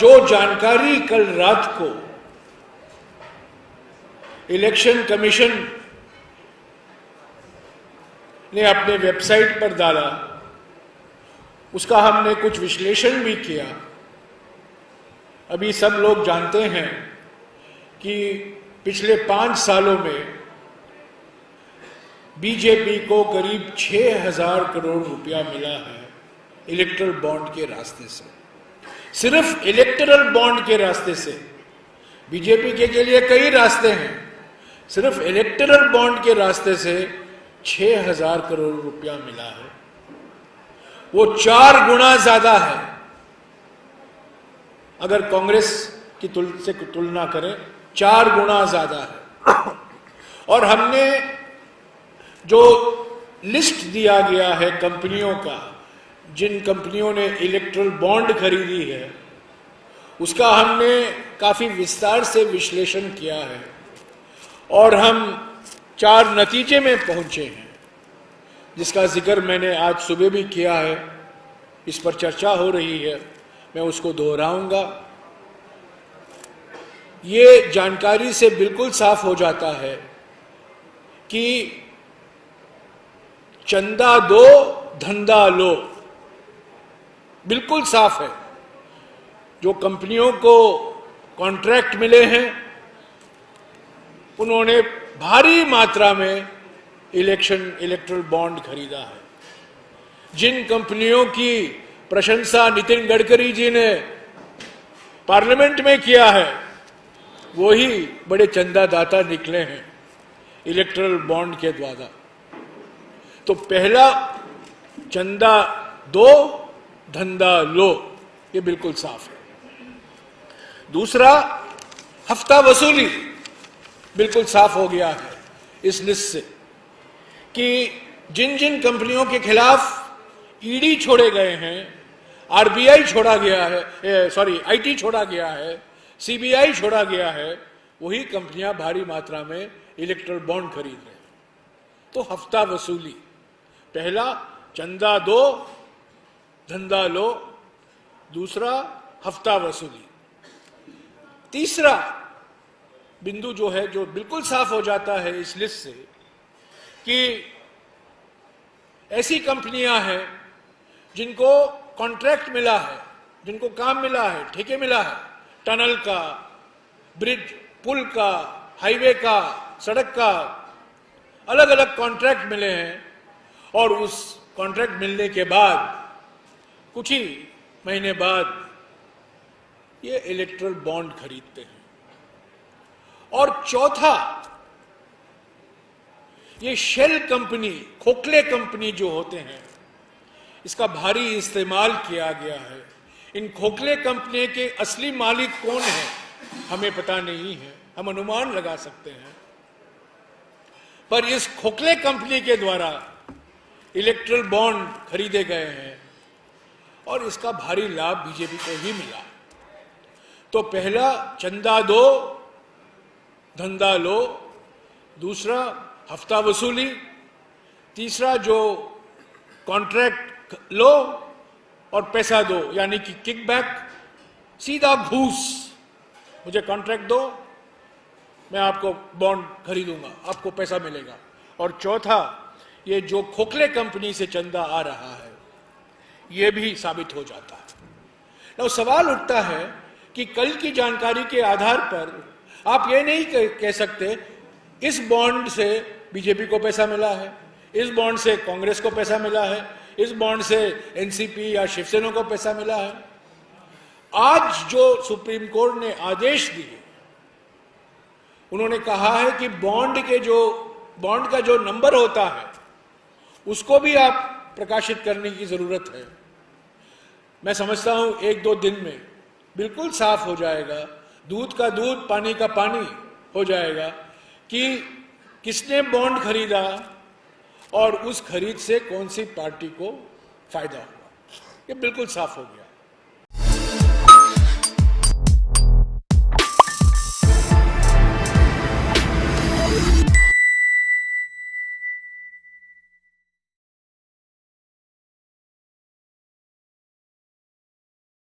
जो जानकारी कल रात को इलेक्शन कमीशन ने अपने वेबसाइट पर डाला, उसका हमने कुछ विश्लेषण भी किया। अभी सब लोग जानते हैं कि पिछले 5 सालों में बीजेपी को करीब 6,000 करोड़ रुपया मिला है इलेक्टरल बॉन्ड के रास्ते से, सिर्फ इलेक्टरल बॉन्ड के रास्ते से। बीजेपी के लिए कई रास्ते हैं, सिर्फ इलेक्टरल बॉन्ड के रास्ते से 6,000 करोड़ रुपया मिला है। वो 4 गुना ज्यादा है अगर कांग्रेस की से तुलना करें, 4 गुना ज्यादा है। और हमने जो लिस्ट दिया गया है कंपनियों का, जिन कंपनियों ने इलेक्ट्रल बॉन्ड खरीदी है, उसका हमने काफी विस्तार से विश्लेषण किया है और हम 4 नतीजे में पहुंचे हैं, जिसका जिक्र मैंने आज सुबह भी किया है। इस पर चर्चा हो रही है, मैं उसको दोहराऊंगा। ये जानकारी से बिल्कुल साफ हो जाता है कि चंदा दो धंधा लो, बिल्कुल साफ है। जो कंपनियों को कॉन्ट्रैक्ट मिले हैं, उन्होंने भारी मात्रा में इलेक्ट्रल बॉन्ड खरीदा है। जिन कंपनियों की प्रशंसा नितिन गडकरी जी ने पार्लियामेंट में किया है, वही बड़े चंदादाता निकले हैं इलेक्ट्रल बॉन्ड के द्वारा। तो पहला, चंदा दो धंधा लो, ये बिल्कुल साफ है। दूसरा, हफ्ता वसूली बिल्कुल साफ हो गया है इस लिस्ट से कि जिन जिन कंपनियों के खिलाफ ईडी छोड़े गए हैं, आरबीआई छोड़ा गया है, आईटी छोड़ा गया है, सीबीआई छोड़ा गया है, वही कंपनियां भारी मात्रा में इलेक्ट्रल बॉन्ड खरीद रहे हैं। तो हफ्ता वसूली, पहला चंदा दो धंधा लो, दूसरा हफ्ता वसूली। तीसरा बिंदु जो है, जो बिल्कुल साफ हो जाता है इस लिस्ट से, कि ऐसी कंपनियां हैं जिनको कॉन्ट्रैक्ट मिला है, जिनको काम मिला है, ठेके मिला है, टनल का, ब्रिज, पुल का, हाईवे का, सड़क का, अलग अलग कॉन्ट्रैक्ट मिले हैं। और उस कॉन्ट्रैक्ट मिलने के बाद कुछ ही महीने बाद ये इलेक्ट्रल बॉन्ड खरीदते हैं। और चौथा, ये शेल कंपनी, खोखले कंपनी जो होते हैं, इसका भारी इस्तेमाल किया गया है। इन खोखले कंपनी के असली मालिक कौन है हमें पता नहीं है, हम अनुमान लगा सकते हैं, पर इस खोखले कंपनी के द्वारा इलेक्ट्रल बॉन्ड खरीदे गए हैं और इसका भारी लाभ बीजेपी को ही मिला। तो पहला, चंदा दो धंधा लो, दूसरा हफ्ता वसूली, तीसरा जो कॉन्ट्रैक्ट लो और पैसा दो, यानी कि किकबैक, सीधा घूस, मुझे कॉन्ट्रैक्ट दो, मैं आपको बॉन्ड खरीदूंगा, आपको पैसा मिलेगा। और चौथा, ये जो खोखले कंपनी से चंदा आ रहा है, ये भी साबित हो जाता है। तो सवाल उठता है कि कल की जानकारी के आधार पर आप ये नहीं कह सकते इस बॉन्ड से बीजेपी को पैसा मिला है, इस बॉन्ड से कांग्रेस को पैसा मिला है, इस बॉन्ड से एनसीपी या शिवसेना को पैसा मिला है। आज जो सुप्रीम कोर्ट ने आदेश दिए, उन्होंने कहा है कि बॉन्ड का जो नंबर होता है, उसको भी आप प्रकाशित करने की जरूरत है। मैं समझता हूं 1-2 दिन में बिल्कुल साफ हो जाएगा, दूध का दूध पानी का पानी हो जाएगा कि किसने बॉन्ड खरीदा और उस खरीद से कौन सी पार्टी को फायदा हुआ। ये बिल्कुल साफ हो गया।